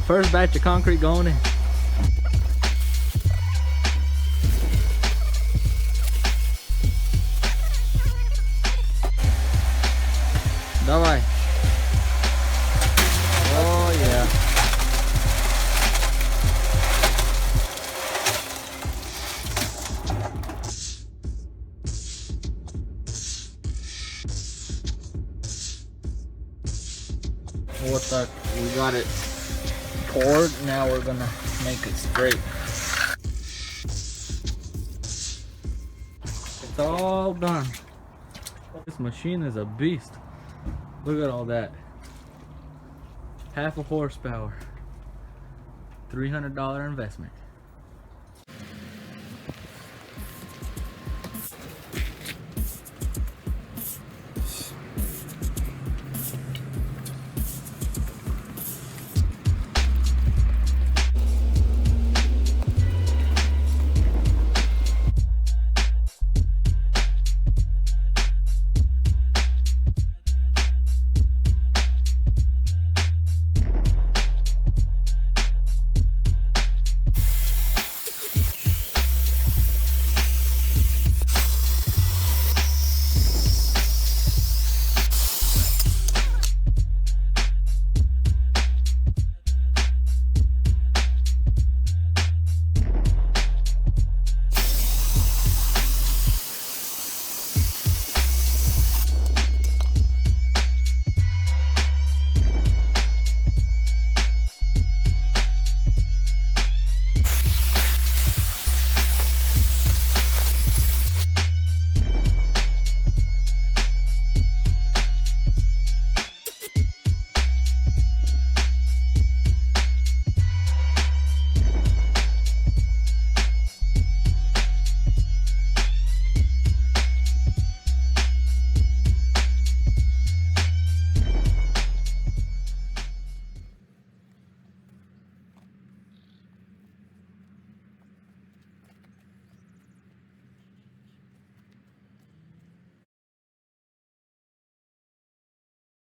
first batch of concrete going in. Давай. Oh yeah. What the? We got it poured. Now we're gonna make it straight. It's all done. This machine is a beast. Look at all that. Half a horsepower. $300 investment.